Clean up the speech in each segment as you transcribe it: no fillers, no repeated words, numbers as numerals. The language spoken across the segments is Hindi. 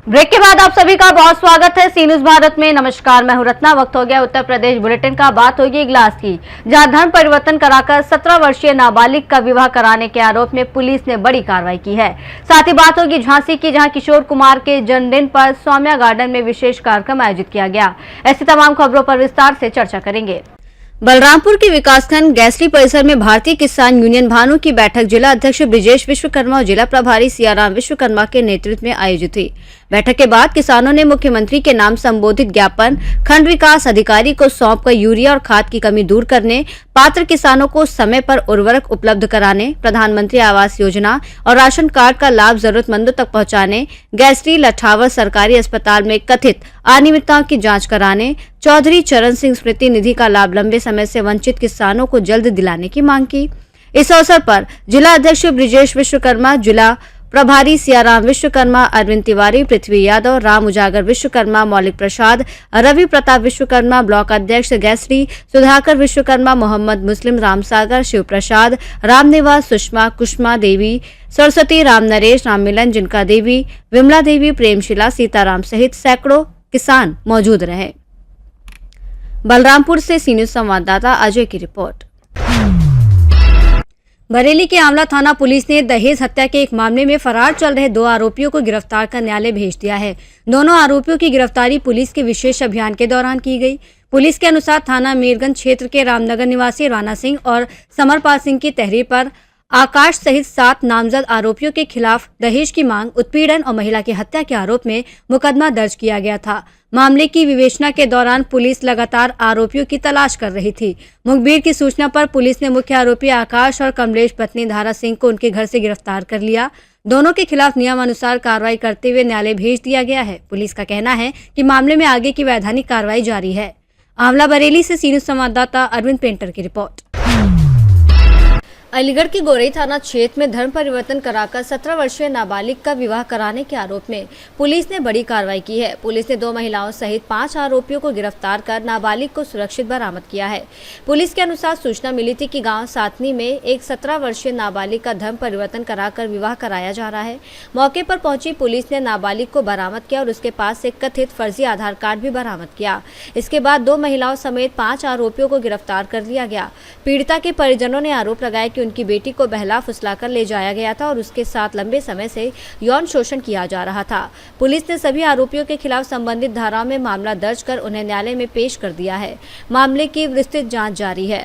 ब्रेक के बाद आप सभी का बहुत स्वागत है सी न्यूज भारत में। नमस्कार, मैं हूं रत्ना। वक्त हो गया उत्तर प्रदेश बुलेटिन का। बात होगी इगलास की, जहां धर्म परिवर्तन कराकर 17 वर्षीय नाबालिग का विवाह कराने के आरोप में पुलिस ने बड़ी कार्रवाई की है। साथ ही बात होगी झांसी की, जहां किशोर कुमार के जन्मदिन पर सौम्या गार्डन में विशेष कार्यक्रम आयोजित किया गया। ऐसी तमाम खबरों पर विस्तार से चर्चा करेंगे। बलरामपुर के विकासखंड गैसली परिसर में भारतीय किसान यूनियन भानु की बैठक जिला अध्यक्ष ब्रिजेश विश्वकर्मा और जिला प्रभारी सियाराम विश्वकर्मा के नेतृत्व में आयोजित हुई। बैठक के बाद किसानों ने मुख्यमंत्री के नाम संबोधित ज्ञापन खंड विकास अधिकारी को सौंपकर यूरिया और खाद की कमी दूर करने, पात्र किसानों को समय पर उर्वरक उपलब्ध कराने, प्रधानमंत्री आवास योजना और राशन कार्ड का लाभ जरूरतमंदों तक पहुंचाने, गैसली लठावर सरकारी अस्पताल में कथित अनियमितताओं की जांच कराने, चौधरी चरण सिंह स्मृति निधि का लाभ लंबे समय से वंचित किसानों को जल्द दिलाने की मांग की। इस अवसर पर जिला अध्यक्ष ब्रिजेश विश्वकर्मा, जिला प्रभारी सियाराम विश्वकर्मा, अरविंद तिवारी, पृथ्वी यादव, राम उजागर विश्वकर्मा, मौलिक प्रसाद, रवि प्रताप विश्वकर्मा, ब्लॉक अध्यक्ष गैसली सुधाकर विश्वकर्मा, मोहम्मद मुस्लिम, रामसागर, शिव प्रसाद, रामनिवास, सुषमा, कुष्मा देवी, सरस्वती, राम नरेश, राम मिलन, जिनका देवी, विमला देवी, प्रेमशिला, सीताराम सहित सैकड़ों किसान मौजूद रहे। बलरामपुर से सी न्यूज संवाददाता अजय की रिपोर्ट। बरेली के आंवला थाना पुलिस ने दहेज हत्या के एक मामले में फरार चल रहे 2 आरोपियों को गिरफ्तार कर न्यायालय भेज दिया है। दोनों आरोपियों की गिरफ्तारी पुलिस के विशेष अभियान के दौरान की गई। पुलिस के अनुसार थाना मीरगंज क्षेत्र के रामनगर निवासी राणा सिंह और समरपाल सिंह की तहरीर पर आकाश सहित 7 नामजद आरोपियों के खिलाफ दहेज की मांग, उत्पीड़न और महिला की हत्या के आरोप में मुकदमा दर्ज किया गया था। मामले की विवेचना के दौरान पुलिस लगातार आरोपियों की तलाश कर रही थी। मुखबिर की सूचना पर पुलिस ने मुख्य आरोपी आकाश और कमलेश पत्नी धारा सिंह को उनके घर से गिरफ्तार कर लिया। दोनों के खिलाफ नियमानुसार कार्रवाई करते हुए न्यायालय भेज दिया गया है। पुलिस का कहना है कि मामले में आगे की वैधानिक कार्रवाई जारी है। आंवला बरेली से सी न्यूज संवाददाता अरविंद पेंटर की रिपोर्ट। अलीगढ़ के गोरई थाना क्षेत्र में धर्म परिवर्तन कराकर 17 वर्षीय नाबालिग का विवाह कराने के आरोप में पुलिस ने बड़ी कार्रवाई की है। पुलिस ने 2 महिलाओं सहित 5 आरोपियों को गिरफ्तार कर नाबालिग को सुरक्षित बरामद किया है। पुलिस के अनुसार सूचना मिली थी कि गांव सातनी में एक 17 वर्षीय नाबालिग का धर्म परिवर्तन कराकर विवाह कराया जा रहा है। मौके पर पहुंची पुलिस ने नाबालिग को बरामद किया और उसके पास से कथित फर्जी आधार कार्ड भी बरामद किया। इसके बाद 2 महिलाओं समेत 5 आरोपियों को गिरफ्तार कर लिया गया। पीड़िता के परिजनों ने आरोप लगाया कि उनकी बेटी को बहला फुसलाकर ले जाया गया था और उसके साथ लंबे समय से यौन शोषण किया जा रहा था। पुलिस ने सभी आरोपियों के खिलाफ संबंधित धाराओं में मामला दर्ज कर उन्हें न्यायालय में पेश कर दिया है। मामले की विस्तृत जांच जारी है।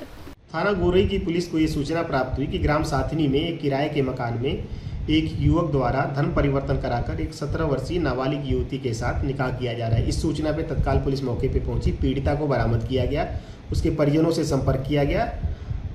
थाना गोरई की पुलिस को ये सूचना प्राप्त हुई कि ग्राम साथनी में एक किराए के मकान में एक युवक द्वारा धर्म परिवर्तन कराकर एक 17 वर्षीय नाबालिग युवती के साथ निकाह किया जा रहा है। इस सूचना पे तत्काल पुलिस मौके पे पहुंची। पीड़िता को बरामद किया गया। उसके परिजनों से संपर्क किया गया।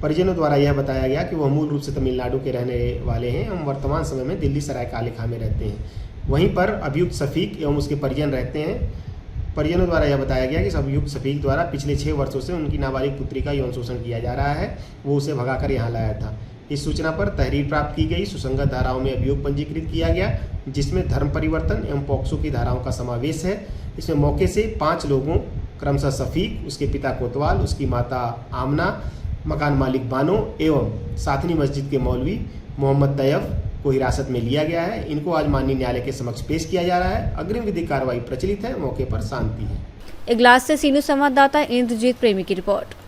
परिजनों द्वारा यह बताया गया कि वह मूल रूप से तमिलनाडु के रहने वाले हैं एवं वर्तमान समय में दिल्ली सराय काले खां में रहते हैं। वहीं पर अभियुक्त शफीक एवं उसके परिजन रहते हैं। परिजनों द्वारा यह बताया गया कि अभियुक्त शफीक द्वारा पिछले 6 वर्षों से उनकी नाबालिग पुत्री का यौन शोषण किया जा रहा है। वो उसे भगाकर यहाँ लाया था। इस सूचना पर तहरीर प्राप्त की गई। सुसंगत धाराओं में अभियोग पंजीकृत किया गया, जिसमें धर्म परिवर्तन एवं पॉक्सो की धाराओं का समावेश है। इसमें मौके से 5 लोगों क्रमशः शफीक, उसके पिता कोतवाल, उसकी माता आमना, मकान मालिक बानो एवं साथनी मस्जिद के मौलवी मोहम्मद तैयब को हिरासत में लिया गया है। इनको आज माननीय न्यायालय के समक्ष पेश किया जा रहा है। अग्रिम विधिक कार्रवाई प्रचलित है। मौके पर शांति है। इगलास से सी न्यूज संवाददाता इंद्रजीत प्रेमी की रिपोर्ट।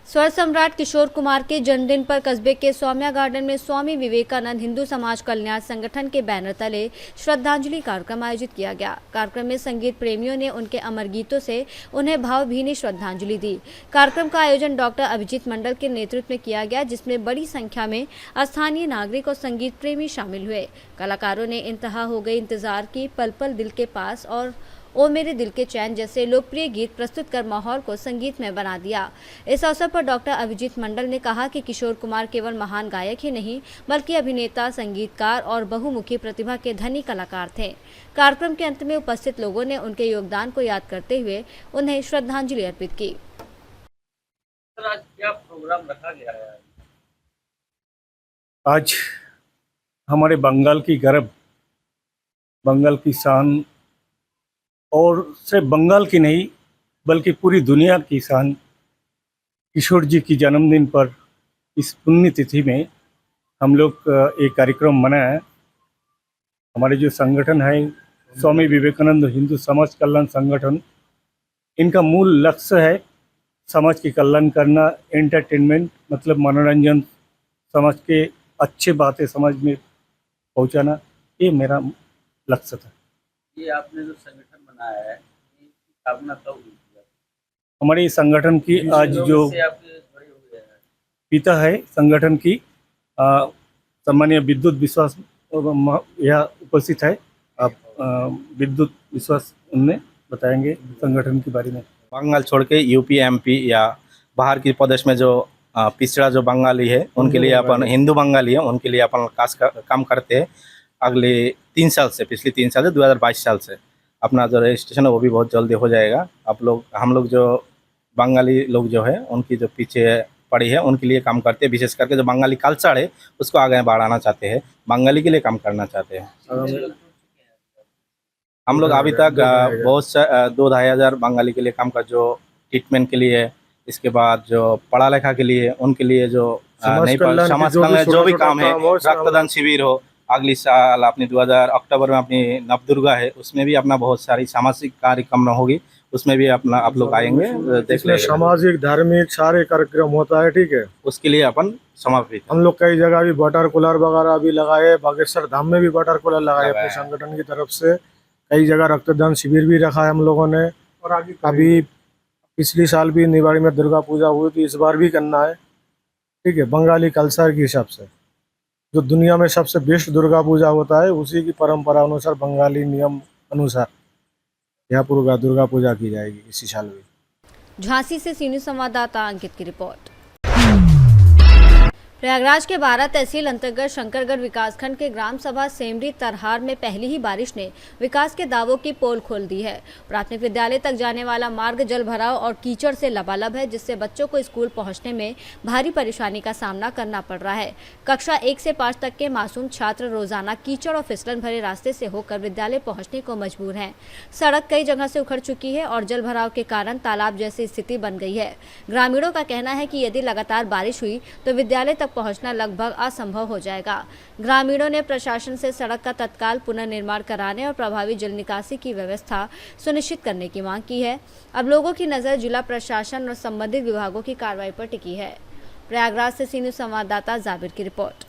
स्वर सम्राट किशोर कुमार के जन्मदिन पर कस्बे के सौम्या गार्डन में स्वामी विवेकानंद हिंदू समाज कल्याण संगठन के बैनर तले श्रद्धांजलि कार्यक्रम आयोजित किया गया। कार्यक्रम में संगीत प्रेमियों ने उनके अमर गीतों से उन्हें भावभीनी श्रद्धांजलि दी। कार्यक्रम का आयोजन डॉक्टर अभिजीत मंडल के नेतृत्व में किया गया, जिसमें बड़ी संख्या में स्थानीय नागरिक और संगीत प्रेमी शामिल हुए। कलाकारों ने इंतहा हो गई इंतजार की, पल पल दिल के पास और ओ मेरे दिल के चैन जैसे लोकप्रिय गीत प्रस्तुत कर माहौल को संगीत में बना दिया। इस अवसर पर डॉक्टर अभिजीत मंडल ने कहा कि किशोर कुमार केवल महान गायक ही नहीं बल्कि अभिनेता, संगीतकार और बहुमुखी प्रतिभा के धनी कलाकार थे। कार्यक्रम के अंत में उपस्थित लोगों ने उनके योगदान को याद करते हुए उन्हें श्रद्धांजलि अर्पित की। आज क्या प्रोग्राम रखा गया है? आज हमारे बंगाल की गर्व, बंगाल की शान और सिर्फ बंगाल की नहीं बल्कि पूरी दुनिया के किसान किशोर जी की जन्मदिन पर इस पुण्य तिथि में हम लोग एक कार्यक्रम मनाया है। हमारे जो संगठन है स्वामी विवेकानंद हिंदू समाज कल्याण संगठन, इनका मूल लक्ष्य है समाज की कल्याण करना, एंटरटेनमेंट मतलब मनोरंजन, समाज के अच्छे बातें समाज में पहुंचाना, ये मेरा लक्ष्य था। ये आपने जो संगठन बनाया है, ये स्थापना कब हुई थी? हमारे इस संगठन की आज जो इससे आपके जुड़े हुए हैं? पिता है संगठन की सम्मानीय विद्युत विश्वास यह उपस्थित है। आप विद्युत विश्वास उनने बताएंगे संगठन के बारे में। बंगाल छोड़ के यूपी एमपी या बाहर की प्रदेश में जो पिछड़ा जो बंगाली है उनके लिए अपन हिंदू बंगाली है उनके लिए अपन काम करते हैं। अगले 3 साल से, पिछले 3 साल से 2022 साल से अपना जो रजिस्ट्रेशन है वो भी बहुत जल्दी हो जाएगा। हम लोग जो बंगाली लोग जो है उनकी जो पीछे पड़ी है उनके लिए काम करते हैं। विशेष करके जो बंगाली कल्चर है उसको आगे बढ़ाना चाहते हैं, बंगाली के लिए काम करना चाहते हैं। हम लोग अभी तक बहुत 2-2.5 हज़ार बंगाली के लिए काम कर, जो ट्रीटमेंट के लिए, इसके बाद जो पढ़ा लिखा के लिए, उनके लिए जो नहीं समाज कल्याण जो भी काम है, रक्तदान शिविर हो, अगली साल अपनी 2000 अक्टूबर में अपनी नवदुर्गा है उसमें भी अपना बहुत सारी सामाजिक कार्यक्रम होगी, उसमें भी अपना आप लोग आएंगे देख लेंगे। सामाजिक धार्मिक सारे कार्यक्रम होता है, ठीक है। उसके लिए अपन समर्पित हम लोग कई जगह भी वाटर कूलर वगैरह भी लगाए, बागेश्वर धाम में भी वाटर कूलर लगाए अपने संगठन की तरफ से। कई जगह रक्तदान शिविर भी रखा है हम लोगों ने। और आगे अभी पिछली साल भी निवाड़ी में दुर्गा पूजा हुई थी, इस बार भी करना है, ठीक है। बंगाली कल्चर के हिसाब से जो दुनिया में सबसे बेस्ट दुर्गा पूजा होता है उसी की परंपरा अनुसार, बंगाली नियम अनुसार यहाँ पर दुर्गा पूजा की जाएगी इसी साल भी। झांसी से सीनियर संवाददाता अंकित की रिपोर्ट। प्रयागराज के 12 तहसील अंतर्गत शंकरगढ़ विकासखंड के ग्राम सभा सेमरी तरहार में पहली ही बारिश ने विकास के दावों की पोल खोल दी है। प्राथमिक विद्यालय तक जाने वाला मार्ग जल भराव और कीचड़ से लबालब है, जिससे बच्चों को स्कूल पहुंचने में भारी परेशानी का सामना करना पड़ रहा है। कक्षा 1 से 5 तक के मासूम छात्र रोजाना कीचड़ और फिसलन भरे रास्ते से होकर विद्यालय पहुँचने को मजबूर हैं। सड़क कई जगह से उखड़ चुकी है और जल भराव के कारण तालाब जैसी स्थिति बन गई है। ग्रामीणों का कहना है कि यदि लगातार बारिश हुई तो विद्यालय तक पहुंचना लगभग असंभव हो जाएगा। ग्रामीणों ने प्रशासन से सड़क का तत्काल पुनर्निर्माण कराने और प्रभावी जल निकासी की व्यवस्था सुनिश्चित करने की मांग की है। अब लोगों की नजर जिला प्रशासन और संबंधित विभागों की कार्रवाई पर टिकी है। प्रयागराज से सीनियर संवाददाता जाबिर की रिपोर्ट।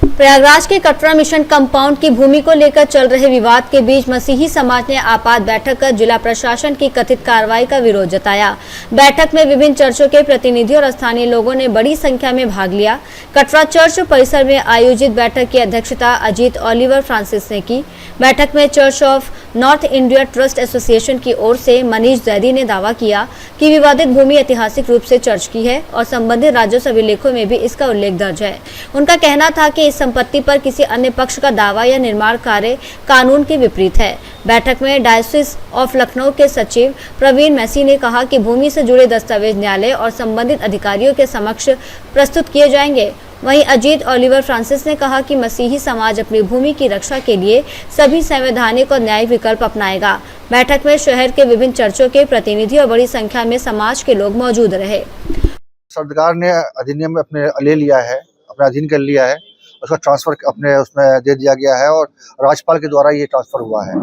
प्रयागराज के कटरा मिशन कंपाउंड की भूमि को लेकर चल रहे विवाद के बीच मसीही समाज ने आपात बैठक कर जिला प्रशासन की कथित कार्रवाई का विरोध जताया। बैठक में विभिन्न चर्चों के प्रतिनिधि और स्थानीय लोगों ने बड़ी संख्या में भाग लिया। कटरा चर्च परिसर में आयोजित बैठक की अध्यक्षता अजीत ओलिवर फ्रांसिस ने की। बैठक में church of north India trust association की ओर से मनीष जैदी ने दावा किया कि विवादित भूमि ऐतिहासिक रूप से चर्च की है और संबंधित राजस्व अभिलेखों में भी इसका उल्लेख दर्ज है। उनका कहना था कि इस संपत्ति पर किसी अन्य पक्ष का दावा या निर्माण कार्य कानून के विपरीत है। बैठक में डायोसिस ऑफ लखनऊ के सचिव प्रवीण मैसी ने कहा कि भूमि से जुड़े दस्तावेज न्यायालय और संबंधित अधिकारियों के समक्ष प्रस्तुत किए जाएंगे। वहीं अजीत ओलिवर फ्रांसिस ने कहा कि मसीही समाज अपनी भूमि की रक्षा के लिए सभी संवैधानिक और न्यायिक विकल्प अपनाएगा। बैठक में शहर के विभिन्न चर्चों के प्रतिनिधि और बड़ी संख्या में समाज के लोग मौजूद रहे। सरकार ने अधिनियम अपने ले लिया है, अपना अधीन कर लिया है, उसका ट्रांसफर अपने उसमें दे दिया गया है और राज्यपाल के द्वारा ये ट्रांसफर हुआ है।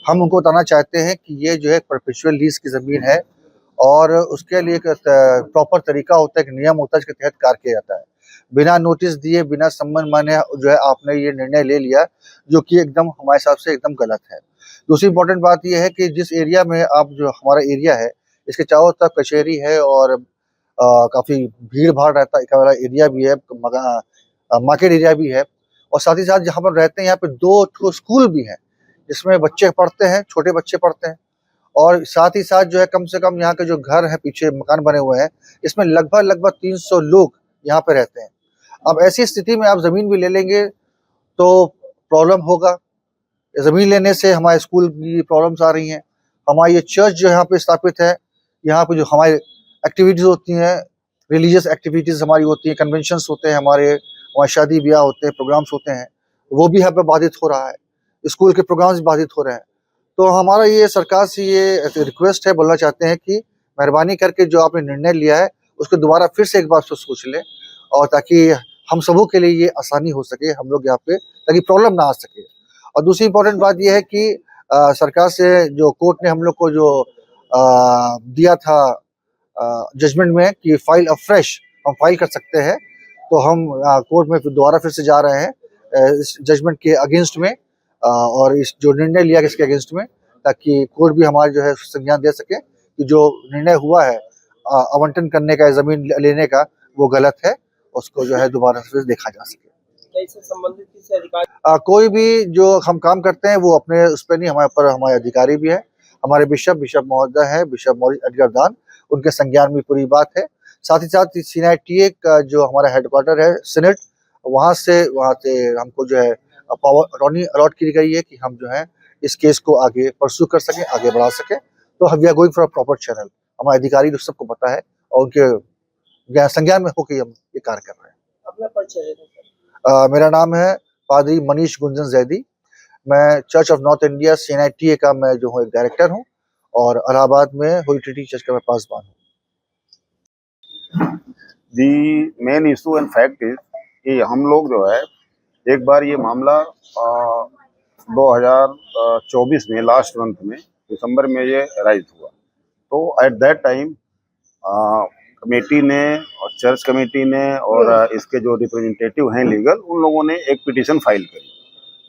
हम उनको बताना चाहते हैं कि ये जो है परपेचुअल लीज की ज़मीन है और उसके लिए एक प्रॉपर तरीका होता है, एक नियम होता है जिसके तहत कार्य किया जाता है। बिना नोटिस दिए, बिना सम्मन माने जो है आपने ये निर्णय ले लिया, जो कि एकदम हमारे हिसाब से एकदम गलत है। दूसरी इम्पोर्टेंट बात यह है कि जिस एरिया में आप जो हमारा एरिया है, इसके चारों तरफ कचहरी है और काफ़ी भीड़ भाड़ रहता वाला एरिया भी है, मार्केट एरिया भी है और साथ ही साथ जहाँ पर रहते हैं यहाँ पे 2 स्कूल भी हैं जिसमें बच्चे पढ़ते हैं, छोटे बच्चे पढ़ते हैं और साथ ही साथ जो है कम से कम यहाँ के जो घर है, पीछे मकान बने हुए हैं, इसमें लगभग 300 लोग यहाँ पे रहते हैं। अब ऐसी स्थिति में आप ज़मीन भी ले लेंगे तो प्रॉब्लम होगा। ज़मीन लेने से हमारे स्कूल की प्रॉब्लम्स आ रही हैं। हमारी ये चर्च जो यहाँ पे स्थापित है, यहाँ पे जो हमारी एक्टिविटीज़ होती हैं, रिलीजियस एक्टिविटीज़ हमारी होती हैं, कन्वेंशंस होते हैं, हमारे शादी ब्याह होते हैं, प्रोग्राम्स होते हैं, वो भी यहाँ पे बाधित हो रहा है। स्कूल के प्रोग्राम्स बाधित हो रहे हैं। तो हमारा ये सरकार से ये रिक्वेस्ट है, बोलना चाहते हैं कि मेहरबानी करके जो आपने निर्णय लिया है उसको दोबारा फिर से एक बार सोच लें, और ताकि हम सबों के लिए ये आसानी हो सके, हम लोग यहाँ पे, ताकि प्रॉब्लम ना आ सके। और दूसरी इंपॉर्टेंट बात ये है कि सरकार से जो कोर्ट ने हम लोग को जो दिया था जजमेंट में कि फाइल अफ्रेश हम फाइल कर सकते हैं, तो हम कोर्ट में दोबारा फिर से जा रहे हैं इस जजमेंट के अगेंस्ट में, और इस जो निर्णय लिया इसके अगेंस्ट में, ताकि कोर्ट भी हमारा जो है संज्ञान दे सके कि जो निर्णय हुआ है आवंटन करने का, जमीन लेने का, वो गलत है, उसको जो है दोबारा फिर देखा जा सके। इससे संबंधित किसी अधिकारी कोई भी जो हम काम करते हैं वो अपने उस पर नहीं, हमारे ऊपर हमारे अधिकारी भी है, हमारे बिशप महोदय है, बिशप मॉरिस एडगर दान, उनके संज्ञान में पूरी बात है। साथ ही साथ CNITA का जो हमारा हेडक्वार्टर है सीनेट, वहाँ से हमको जो है पावर अटॉर्नी अलॉट की गई है कि हम जो है इस केस को आगे परस्यू कर सकें, आगे बढ़ा सकें। तो we are going for a proper channel. हमारे अधिकारी लोग सबको पता है और उनके संज्ञान में होकर हम ये कार्य कर रहे हैं। अपना परिचय दें। मेरा नाम है पादरी मनीष गुंजन जैदी। मैं church of north India CNITA का मैं जो हूँ एक डायरेक्टर हूँ, और इलाहाबाद में होली ट्रिनिटी चर्च का मैं पासबान हूँ। The main issue and fact is कि हम लोग जो है एक बार ये मामला 2024 में लास्ट मंथ में दिसंबर में ये राइज हुआ। तो एट दैट टाइम कमेटी ने और चर्च कमेटी ने और इसके जो रिप्रेजेंटेटिव हैं लीगल, उन लोगों ने एक पिटीशन फाइल करी।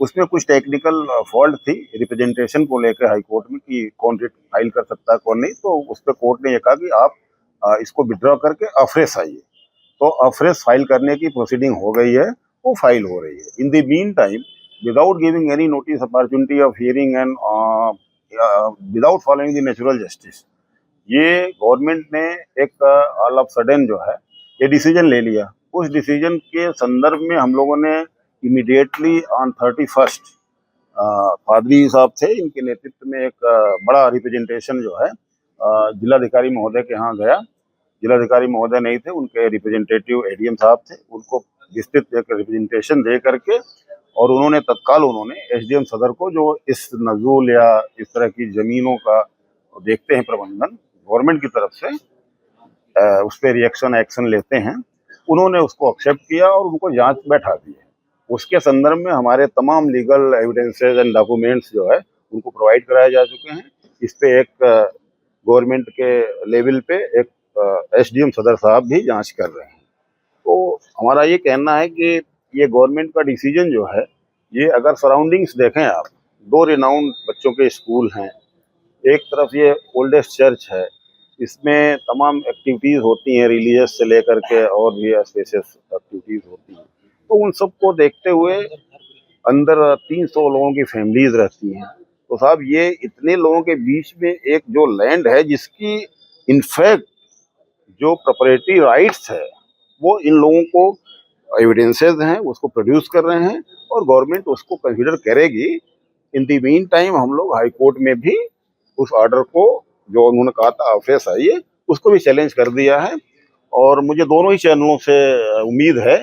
उसमें कुछ टेक्निकल फॉल्ट थी रिप्रेजेंटेशन को लेकर हाई कोर्ट में कि कौन रिट फाइल कर सकता है कौन नहीं। तो उस पर कोर्ट ने ये कहा कि आप इसको विड्रॉ करके अफ्रेश आइए। तो अफ्रेश फाइल करने की प्रोसीडिंग हो गई है, वो फाइल हो रही है। In the mean time, without giving any notice, opportunity of hearing and without following the natural justice, ये गवर्नमेंट ने एक ऑल ऑफ सडन जो है ये डिसीजन ले लिया। उस डिसीजन के संदर्भ में हम लोगों ने इमीडिएटली ऑन 31 पादरी साहब थे, इनके नेतृत्व में एक बड़ा रिप्रेजेंटेशन जो है जिलाधिकारी महोदय के यहाँ गया। जिलाधिकारी महोदय नहीं थे, उनके रिप्रेजेंटेटिव ADM साहब थे। उनको विस्तृत एक रिप्रेजेंटेशन दे करके और उन्होंने तत्काल SDM सदर को, जो इस नजूल या इस तरह की ज़मीनों का देखते हैं प्रबंधन गवर्नमेंट की तरफ से, उस पर रिएक्शन एक्शन लेते हैं, उन्होंने उसको एक्सेप्ट किया और उनको जांच बैठा दी। उसके संदर्भ में हमारे तमाम लीगल एविडेंसेस एंड डॉक्यूमेंट्स जो है उनको प्रोवाइड कराए जा चुके हैं। इस पे एक गवर्नमेंट के लेवल पे एक SDM सदर साहब भी जांच कर रहे हैं। तो हमारा ये कहना है कि ये गवर्नमेंट का डिसीजन जो है, ये अगर सराउंडिंग्स देखें आप, 2 रिनाउंड बच्चों के स्कूल हैं, एक तरफ ये ओल्डेस्ट चर्च है, इसमें तमाम एक्टिविटीज़ होती हैं रिलीजियस से लेकर के और भी स्पेशस एक्टिविटीज़ होती हैं। तो उन सब को देखते हुए अंदर 300 लोगों की फैमिलीज रहती हैं। तो साहब, ये इतने लोगों के बीच में एक जो लैंड है जिसकी इनफैक्ट जो प्रॉपर्टी राइट्स है वो इन लोगों को एविडेंसेस हैं, उसको प्रोड्यूस कर रहे हैं और गवर्नमेंट उसको कंसीडर करेगी। इन द मीन टाइम हम लोग हाई कोर्ट में भी उस ऑर्डर को, जो उन्होंने कहा था ऑफिस आइए, उसको भी चैलेंज कर दिया है। और मुझे दोनों ही चैनलों से उम्मीद है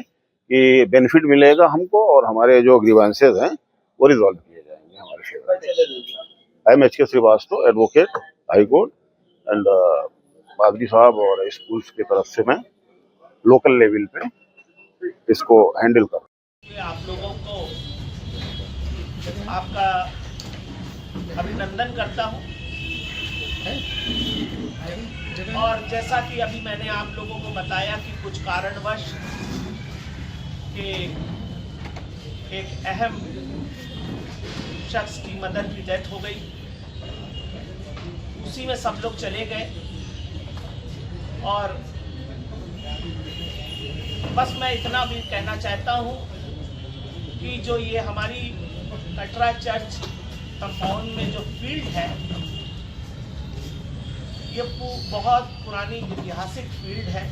कि बेनिफिट मिलेगा हमको और हमारे जो ग्रीवेंसेस हैं वो रिजॉल्व किए जाएंगे हमारे favour. I am HK Srivastava, advocate, high court and पादरी साहब और स्कूल्स की तरफ से मैं लोकल लेवल पे इसको हैंडल कर। आप लोगों को आपका अभिनंदन करता हूं, और जैसा कि अभी मैंने आप लोगों को बताया कि कुछ कारणवश के एक अहम शख्स की मदर की डेथ हो गई, उसी में सब लोग चले गए। और बस मैं इतना भी कहना चाहता हूं कि जो ये हमारी कटरा चर्च कंपाउंड में जो फील्ड है, ये बहुत पुरानी ऐतिहासिक फील्ड है।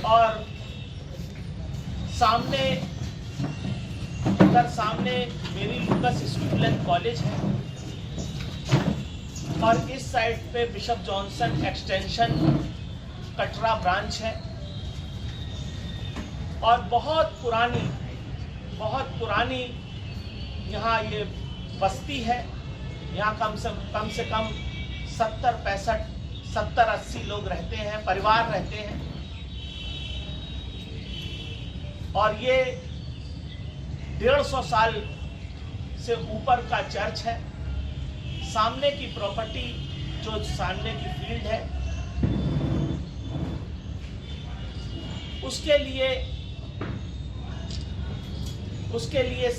और सामने मेरी लूकस स्कूल एंड कॉलेज है और इस साइड पे bishop Johnson extension Katra branch है। और बहुत पुरानी यहाँ ये बस्ती है, यहाँ कम से कम 70-80 लोग रहते हैं, परिवार रहते हैं। और ये 150 साल से ऊपर का चर्च है। सामने की प्रॉपर्टी, जो सामने की फील्ड है, उसके लिए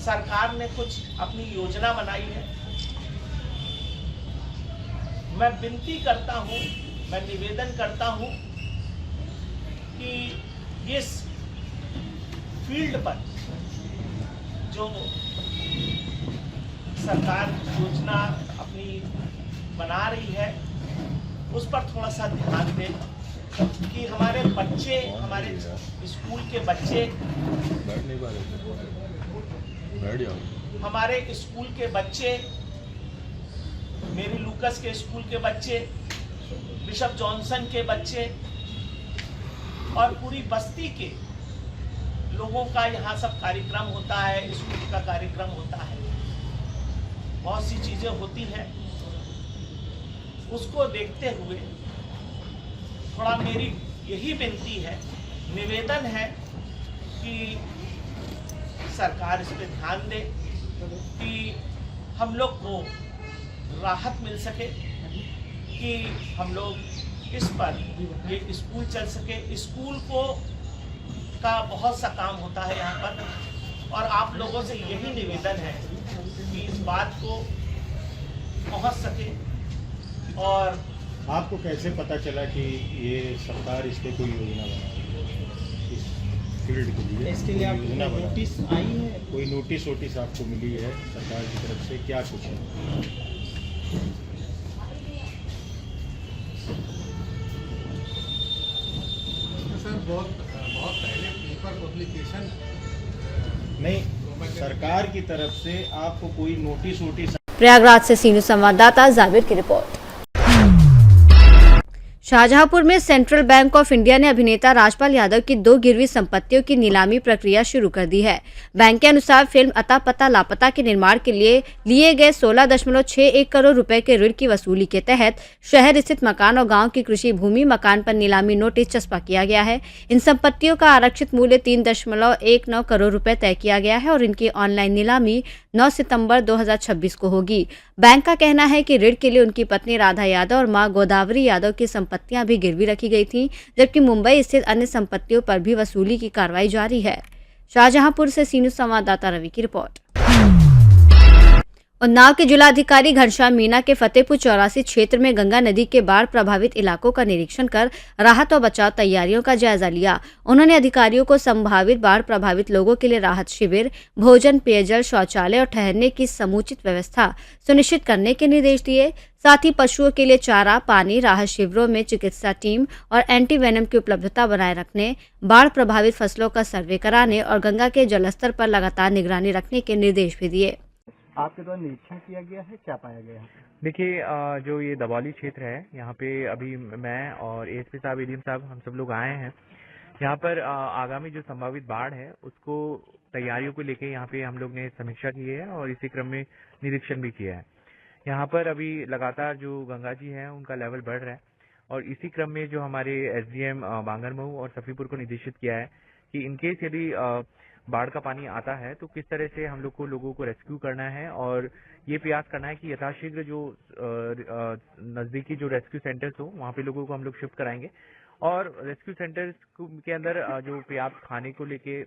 सरकार ने कुछ अपनी योजना बनाई है। मैं विनती करता हूं, मैं निवेदन करता हूं कि इस फील्ड पर जो सरकार योजना अपनी बना रही है, उस पर थोड़ा सा ध्यान दें कि हमारे बच्चे, हमारे स्कूल के बच्चे, हमारे स्कूल के बच्चे, मेरी लूकस के स्कूल के बच्चे, बिशप जॉनसन के बच्चे और पूरी बस्ती के लोगों का यहाँ सब कार्यक्रम होता है, स्कूल का कार्यक्रम होता है, बहुत सी चीजें होती हैं। उसको देखते हुए थोड़ा मेरी यही विनती है, निवेदन है कि सरकार इस पर ध्यान दे कि हम लोग को राहत मिल सके, कि हम लोग इस पर एक स्कूल चल सके। स्कूल को का बहुत सा काम होता है यहाँ पर, और आप लोगों से यही निवेदन है कि इस बात को पहुँच सके। और आपको कैसे पता चला कि ये सरकार इस पे कोई योजना बना रही है इस फील्ड के लिए? इसके लिए आपको नोटिस आई है? कोई नोटिस आपको मिली है सरकार की तरफ से, क्या कुछ है? सर बहुत पहले पेपर पब्लिकेशन नहीं, सरकार की तरफ से आपको कोई नोटिस प्रयागराज से सीनू संवाददाता जाबिर की रिपोर्ट। शाहजहांपुर में सेंट्रल बैंक ऑफ इंडिया ने अभिनेता राजपाल यादव की 2 गिरवी संपत्तियों की नीलामी प्रक्रिया शुरू कर दी है। बैंक के अनुसार फिल्म अता पता लापता के निर्माण के लिए गए 16.61 करोड़ रुपए के ऋण की वसूली के तहत शहर स्थित मकान और गांव की कृषि भूमि मकान पर नीलामी नोटिस चस्पा किया गया है। इन संपत्तियों का आरक्षित मूल्य 3.19 करोड़ रुपए तय किया गया है और इनकी ऑनलाइन नीलामी 9 सितंबर 2026 को होगी। बैंक का कहना है कि ऋण के लिए उनकी पत्नी राधा यादव और मां गोदावरी यादव की संपत्तियां भी गिरवी रखी गई थीं, जबकि मुंबई स्थित अन्य संपत्तियों पर भी वसूली की कार्रवाई जारी है। शाहजहांपुर से सीनू संवाददाता रवि की रिपोर्ट। उन्नाव के जिलाधिकारी घनश्याम मीना के फतेहपुर 84 क्षेत्र में गंगा नदी के बाढ़ प्रभावित इलाकों का निरीक्षण कर राहत और बचाव तैयारियों का जायजा लिया। उन्होंने अधिकारियों को संभावित बाढ़ प्रभावित लोगों के लिए राहत शिविर, भोजन, पेयजल, शौचालय और ठहरने की समुचित व्यवस्था सुनिश्चित करने के निर्देश दिए। साथ ही पशुओं के लिए चारा, पानी, राहत शिविरों में चिकित्सा टीम और एंटी वेनम की उपलब्धता बनाए रखने, बाढ़ प्रभावित फसलों का सर्वे कराने और गंगा के जलस्तर पर लगातार निगरानी रखने के निर्देश भी दिए। आपके द्वारा निरीक्षण किया गया है, क्या पाया गया है? देखिए, जो ये दबौली क्षेत्र है, यहाँ पे अभी मैं और एएसपी साहब, एडीएम साहब, हम सब लोग आए हैं। यहाँ पर आगामी जो संभावित बाढ़ है उसको तैयारियों को लेके यहाँ पे हम लोग ने समीक्षा की है और इसी क्रम में निरीक्षण भी किया है। यहाँ पर अभी लगातार जो गंगा जी है उनका लेवल बढ़ रहा है और इसी क्रम में जो हमारे एसडीएम बांगरमऊ और सफीपुर को निर्देशित किया है कि इनकेस यदि बाढ़ का पानी आता है तो किस तरह से हम लोग को लोगों को रेस्क्यू करना है और ये प्रयास करना है कि यथाशीघ्र जो नजदीकी जो रेस्क्यू सेंटर्स हो वहाँ पे लोगों को हम लोग शिफ्ट कराएंगे और रेस्क्यू सेंटर्स के अंदर जो पर्याप्त खाने को लेके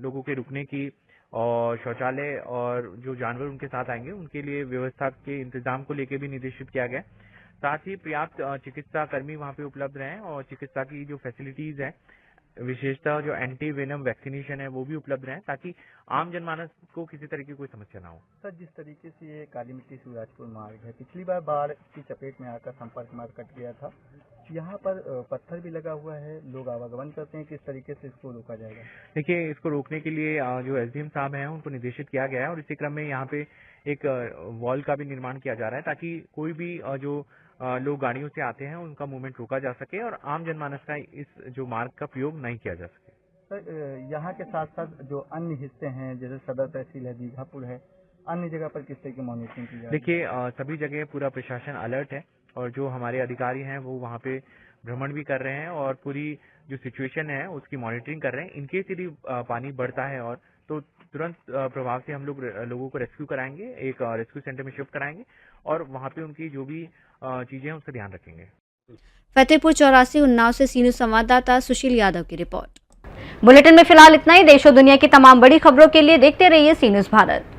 लोगों के रुकने की और शौचालय और जो जानवर उनके साथ आएंगे उनके लिए व्यवस्था के इंतजाम को लेके भी निर्देशित किया गया। साथ ही पर्याप्त चिकित्सा कर्मी वहाँ पे उपलब्ध रहें और चिकित्सा की जो फैसिलिटीज है, विशेषतः जो एंटी वेनम वैक्सीनेशन है वो भी उपलब्ध रहे ताकि आम जनमानस को किसी तरह की कोई समस्या ना हो। सर, जिस तरीके से ये काली मिट्टी शिवराजपुर मार्ग है, पिछली बार बाढ़ की चपेट में आकर संपर्क मार्ग कट गया था, यहाँ पर पत्थर भी लगा हुआ है, लोग आवागमन करते हैं, किस तरीके से इसको रोका जाएगा? देखिए, इसको रोकने के लिए जो एसडीएम साहब हैं उनको निर्देशित किया गया है और इसी क्रम में यहाँ पे एक वॉल का भी निर्माण किया जा रहा है ताकि कोई भी जो लोग गाड़ियों से आते हैं उनका मूवमेंट रोका जा सके और आम जनमानस का इस जो मार्ग का प्रयोग नहीं किया जा सके। सर, यहाँ के साथ साथ जो अन्य हिस्से हैं जैसे सदर तहसील है, दीघापुर है, अन्य जगह पर किस तरह की मॉनिटरिंग की जा रही है? देखिए सभी जगह पूरा प्रशासन अलर्ट है और जो हमारे अधिकारी हैं वो वहाँ पे भ्रमण भी कर रहे हैं और पूरी जो सिचुएशन है उसकी मॉनिटरिंग कर रहे हैं। इनकेस यदि पानी बढ़ता है और तो तुरंत प्रभाव से हम लोगों को रेस्क्यू कराएंगे, एक रेस्क्यू सेंटर में शिफ्ट कराएंगे और वहाँ पे उनकी जो भी चीज़ें हैं उसका ध्यान रखेंगे। फतेहपुर चौरासी उन्नाव से सीनू संवाददाता सुशील यादव की रिपोर्ट। बुलेटिन में फिलहाल इतना ही। देश और दुनिया की तमाम बड़ी खबरों के लिए देखते रहिए सी न्यूज़ भारत।